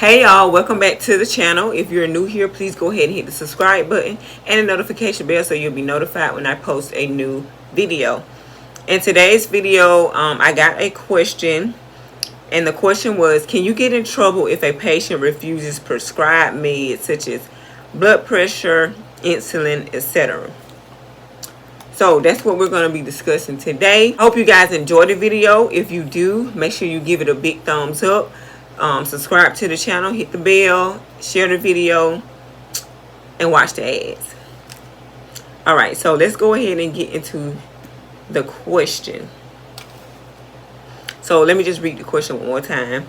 Hey y'all, welcome back to the channel. If you're new here, please go ahead and hit the subscribe button and the notification bell so you'll be notified when I post a new video. In today's video, I got a question, and the question was, can you get in trouble if a patient refuses prescribed meds such as blood pressure, insulin, etc.? So that's what we're going to be discussing today. Hope you guys enjoy the video. If you do, make sure you give it a big thumbs up. Subscribe to the channel, hit the bell, share the video, and watch the ads. Alright, so let's go ahead and get into the question. So let me just read the question one more time.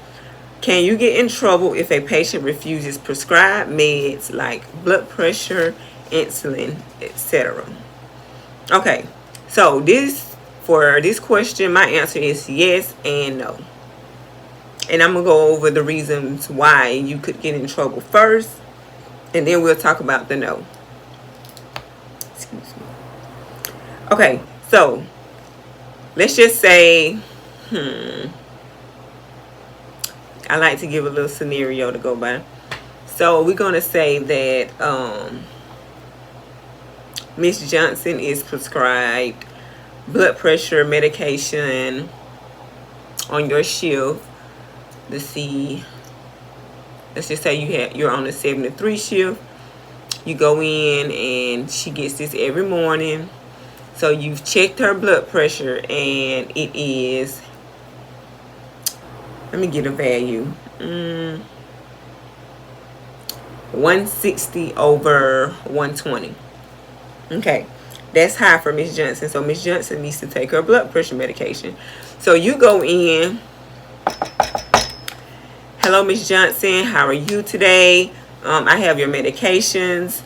Can you get in trouble if a patient refuses prescribed meds like blood pressure, insulin, etc.? Okay, so for this question, my answer is yes and no. And I'm going to go over the reasons why you could get in trouble first. And then we'll talk about the no. Excuse me. Okay, so let's just say, I like to give a little scenario to go by. So we're going to say that Miss Johnson is prescribed blood pressure medication on your shift. Let's just say you're on a 7 to 3 shift. You go in and she gets this every morning. So you've checked her blood pressure and it is, let me get a value, 160 over 120. Okay, that's high for Miss Johnson. So Miss Johnson needs to take her blood pressure medication. So you go in. Hello, Miss Johnson. How are you today? I have your medications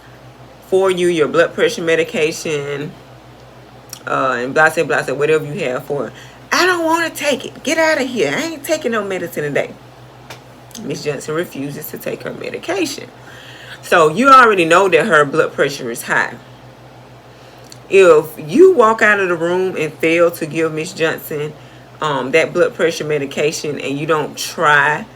for you, your blood pressure medication, and blah, blah, blah, whatever you have for her. I don't want to take it. Get out of here. I ain't taking no medicine today. Miss Johnson refuses to take her medication. So you already know that her blood pressure is high. If you walk out of the room and fail to give Miss Johnson that blood pressure medication, and you don't try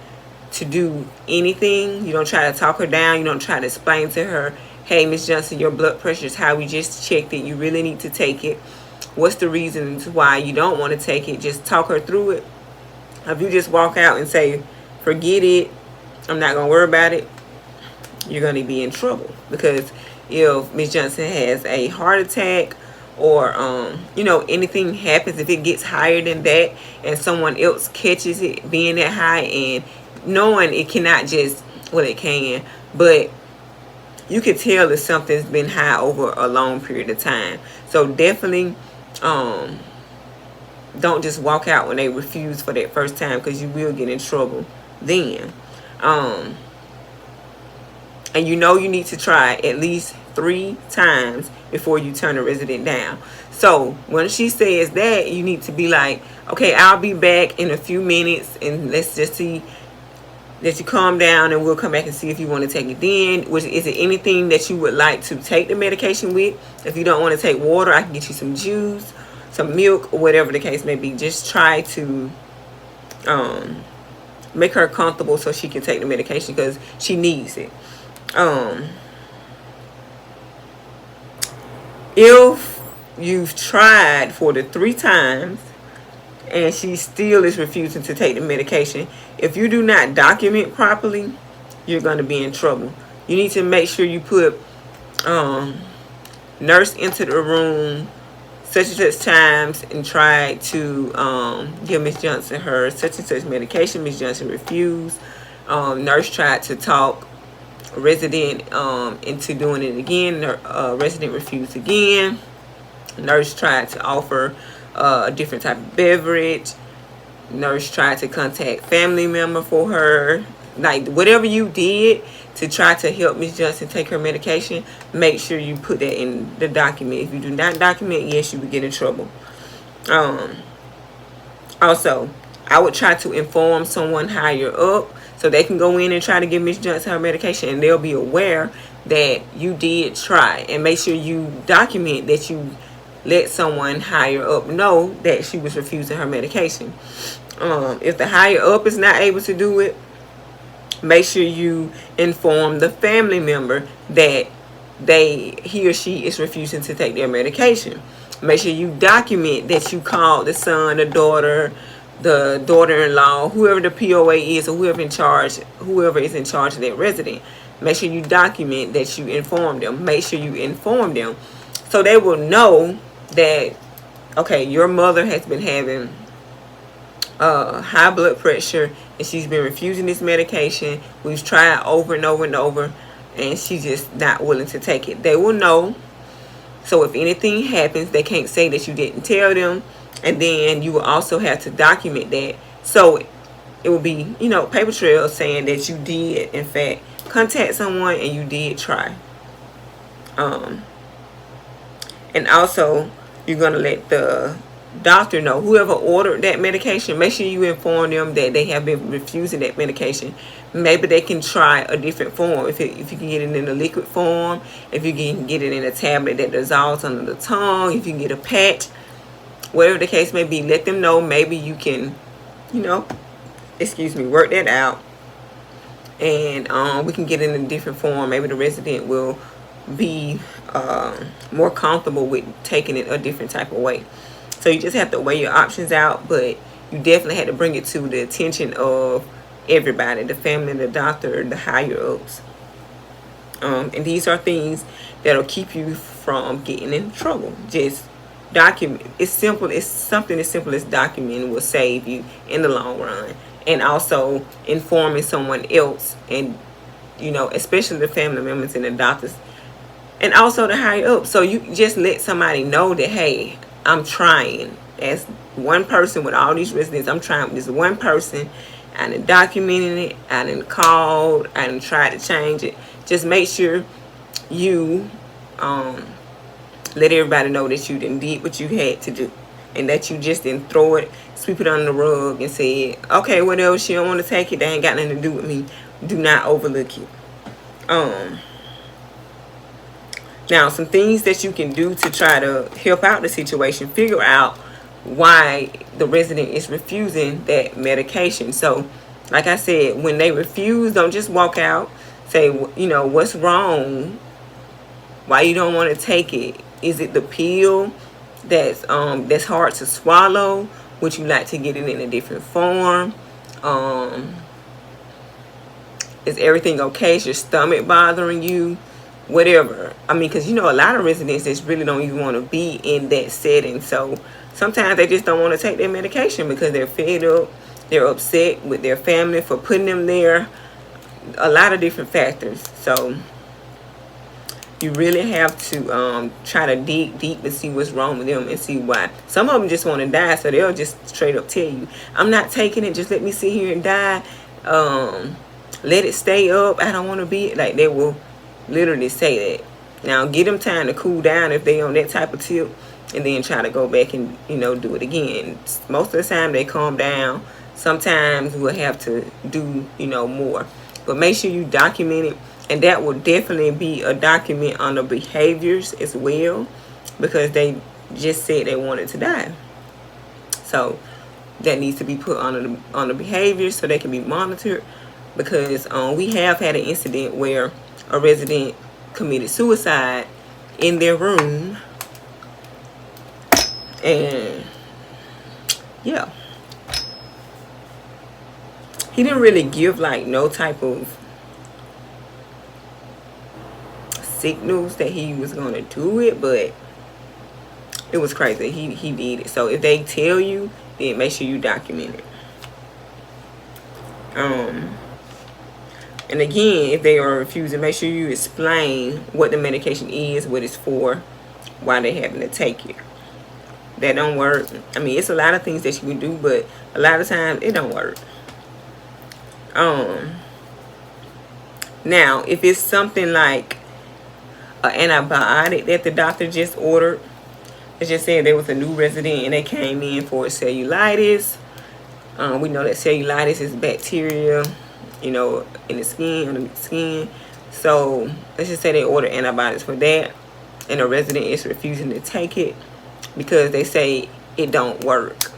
to do anything, you don't try to talk her down, you don't try to explain to her, hey, Miss Johnson, your blood pressure is high, we just checked it, you really need to take it, what's the reasons why you don't want to take it, just talk her through it. If you just walk out and say, forget it, I'm not going to worry about it, you're going to be in trouble. Because if Miss Johnson has a heart attack, or anything happens, if it gets higher than that and someone else catches it being that high, and knowing it cannot just, well, it can, but you can tell if something's been high over a long period of time. So definitely don't just walk out when they refuse for that first time, because you will get in trouble then. And you need to try at least 3 times before you turn a resident down. So when she says that, you need to be like, okay, I'll be back in a few minutes, and let's just see that you calm down, and we'll come back and see if you want to take it then. Is it anything that you would like to take the medication with? If you don't want to take water, I can get you some juice, some milk, or whatever the case may be. Just try to make her comfortable so she can take the medication, because she needs it. If you've tried for the 3 times and she still is refusing to take the medication, if you do not document properly, you're going to be in trouble. You need to make sure you put nurse into the room such and such times and try to give Miss Johnson her such and such medication. Miss Johnson refused. Nurse tried to talk resident into doing it again. Resident refused again. Nurse tried to offer a different type of beverage. Nurse tried to contact family member for her. Like, whatever you did to try to help Miss Johnson take her medication, make sure you put that in the document. If you do not document, yes, you will get in trouble. Also, I would try to inform someone higher up so they can go in and try to give Miss Johnson her medication, and they'll be aware that you did try. And make sure you document that you let someone higher up know that she was refusing her medication. If the higher up is not able to do it, Make sure you inform the family member that he or she is refusing to take their medication. Make sure you document that you called the son, the daughter-in-law, whoever the POA is, or whoever is in charge of that resident. Make sure you document that you inform them. Make sure you inform them so they will know that, okay, your mother has been having high blood pressure and she's been refusing this medication. We've tried over and over and over, and she's just not willing to take it. They will know. So if anything happens, they can't say that you didn't tell them. And then you will also have to document that. So it will be, paper trail saying that you did, in fact, contact someone and you did try. And also, you're going to let the doctor know, whoever ordered that medication, make sure you inform them that they have been refusing that medication. Maybe they can try a different form. If you can get it in a liquid form, if you can get it in a tablet that dissolves under the tongue, if you can get a patch, whatever the case may be, let them know. Maybe you can, work that out. And we can get it in a different form. Maybe the resident will be more comfortable with taking it a different type of way. So you just have to weigh your options out, but you definitely had to bring it to the attention of everybody, the family, the doctor, the higher ups. And these are things that'll keep you from getting in trouble. Just document. It's simple. It's something as simple as documenting will save you in the long run. And also informing someone else, and especially the family members and the doctors, and also the higher up. So you just let somebody know that, hey, I'm trying. As one person with all these residents, I'm trying with this one person. I done documented it. I done called. I done tried to change it. Just make sure you let everybody know that you done did what you had to do, and that you just didn't throw it, sweep it under the rug, and say, okay, whatever, she don't want to take it, they ain't got nothing to do with me. Do not overlook it. Now, some things that you can do to try to help out the situation, figure out why the resident is refusing that medication. So, like I said, when they refuse, don't just walk out. Say, what's wrong? Why you don't want to take it? Is it the pill that's hard to swallow? Would you like to get it in a different form? Is everything okay? Is your stomach bothering you? Whatever. I mean, because a lot of residents just really don't even want to be in that setting. So sometimes they just don't want to take their medication because they're fed up. They're upset with their family for putting them there. A lot of different factors. So you really have to try to dig deep and see what's wrong with them and see why. Some of them just want to die, so they'll just straight up tell you, I'm not taking it. Just let me sit here and die. Let it stay up. I don't want to be. Like, they will literally say that. Now, give them time to cool down if they on that type of tip, and then try to go back and do it again. Most of the time they calm down. Sometimes we'll have to do more, but make sure you document it, and that will definitely be a document on the behaviors as well, because they just said they wanted to die. So that needs to be put on the behaviors so they can be monitored, because we have had an incident where a resident committed suicide in their room, and yeah, he didn't really give like no type of signals that he was gonna do it, but it was crazy. He did it. So if they tell you, then make sure you document it. And again, if they are refusing, make sure you explain what the medication is, what it's for, why they're having to take it. That don't work. I mean, it's a lot of things that you can do, but a lot of times it don't work. Now, if it's something like an antibiotic that the doctor just ordered, let's just say there was a new resident and they came in for cellulitis. We know that cellulitis is bacteria, in the skin, under the skin. So let's just say they order antibiotics for that, and a resident is refusing to take it because they say it don't work.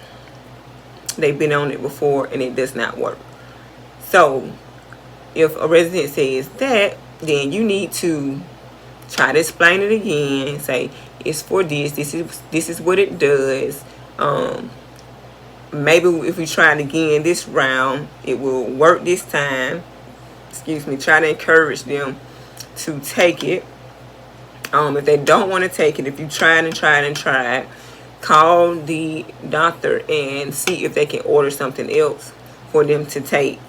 They've been on it before and it does not work. So if a resident says that, then you need to try to explain it again. Say it's for this. This is what it does. Maybe if we try it again this round, it will work this time. Excuse me. Try to encourage them to take it. If they don't want to take it, if you tried and tried and tried, call the doctor and see if they can order something else for them to take.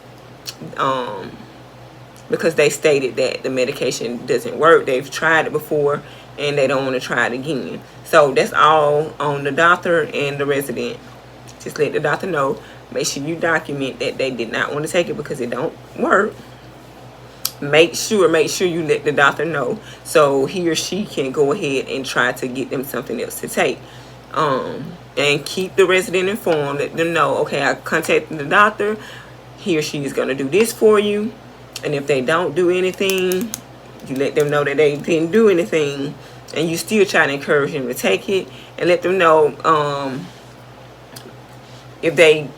Because they stated that the medication doesn't work. They've tried it before and they don't want to try it again. So that's all on the doctor and the resident. Just let the doctor know. Make sure you document that they did not want to take it because it don't work. Make sure you let the doctor know so he or she can go ahead and try to get them something else to take. And keep the resident informed. Let them know, okay, I contacted the doctor. He or she is going to do this for you. And if they don't do anything, you let them know that they didn't do anything. And you still try to encourage them to take it. And let them know if they,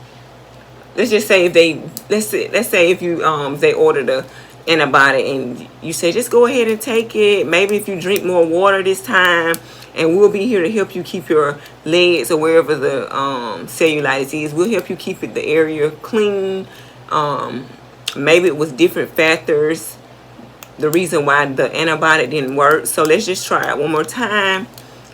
let's say if you they ordered a antibiotic and you say just go ahead and take it. Maybe if you drink more water this time, and we'll be here to help you keep your legs or wherever the cellulitis is. We'll help you keep the area clean. Maybe it was different factors, the reason why the antibiotic didn't work. So let's just try it one more time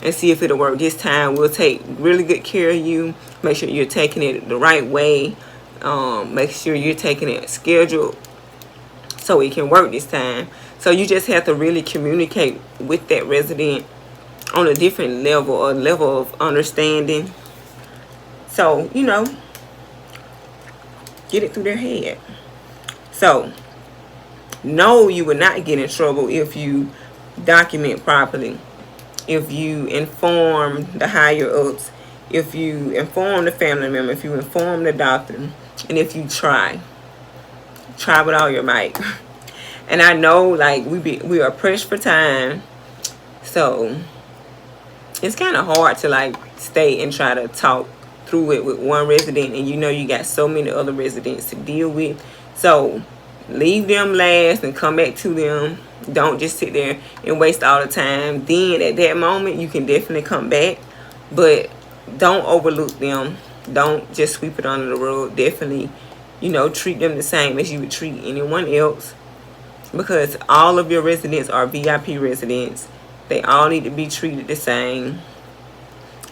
and see if it'll work this time. We'll take really good care of you. Make sure you're taking it the right way. Make sure you're taking it scheduled so it can work this time. So you just have to really communicate with that resident on a different level, a level of understanding. So, you know, get it through their head. So, no, you will not get in trouble if you document properly, if you inform the higher ups, if you inform the family member, if you inform the doctor, and if you try with all your might. And I know, like, we are pressed for time, so it's kind of hard to like stay and try to talk through it with one resident, and you know you got so many other residents to deal with. So leave them last and come back to them. Don't just sit there and waste all the time. Then at that moment you can definitely come back, but don't overlook them. Don't just sweep it under the rug. Definitely, you know, treat them the same as you would treat anyone else, because all of your residents are VIP residents. They all need to be treated the same.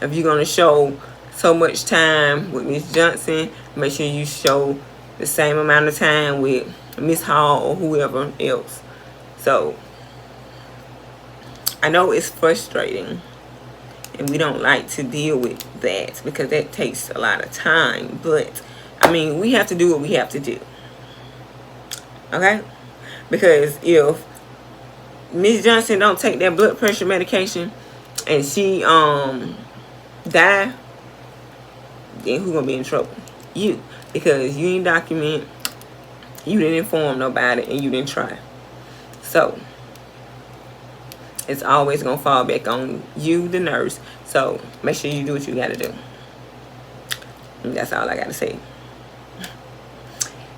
If you're going to show so much time with Miss Johnson, make sure you show the same amount of time with Miss Hall or whoever else. So I know it's frustrating, and we don't like to deal with that because that takes a lot of time. But I mean, we have to do what we have to do. Okay? Because if Miss Johnson don't take that blood pressure medication and she die, then who gonna be in trouble? You. Because you didn't document, you didn't inform nobody, and you didn't try. So it's always gonna fall back on you, the nurse. So make sure you do what you gotta do. And that's all I gotta say.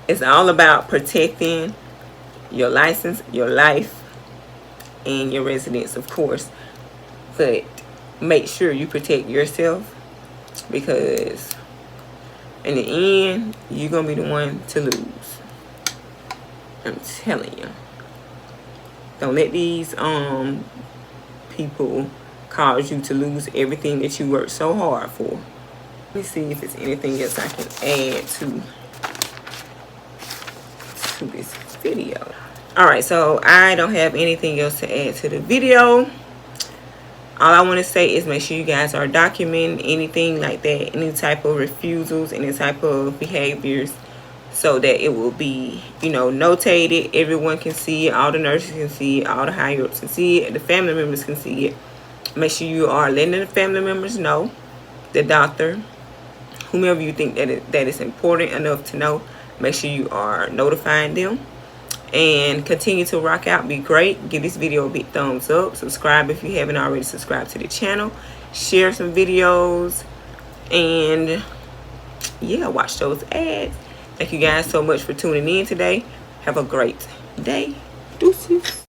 It's all about protecting your license, your life, and your residents, of course. But make sure you protect yourself, because in the end you're gonna be the one to lose. I'm telling you. Don't let these people cause you to lose everything that you worked so hard for. Let me see if there's anything else I can add to this video. Alright, so I don't have anything else to add to the video. All I want to say is make sure you guys are documenting anything like that, any type of refusals, any type of behaviors, so that it will be, you know, notated. Everyone can see it. All the nurses can see it. All the higher ups can see it. The family members can see it. Make sure you are letting the family members know, the doctor, whomever you think that is important enough to know. Make sure you are notifying them. And continue to rock out. Be great. Give this video a big thumbs up. Subscribe if you haven't already subscribed to the channel. Share some videos. And yeah, watch those ads. Thank you guys so much for tuning in today. Have a great day. Deuces.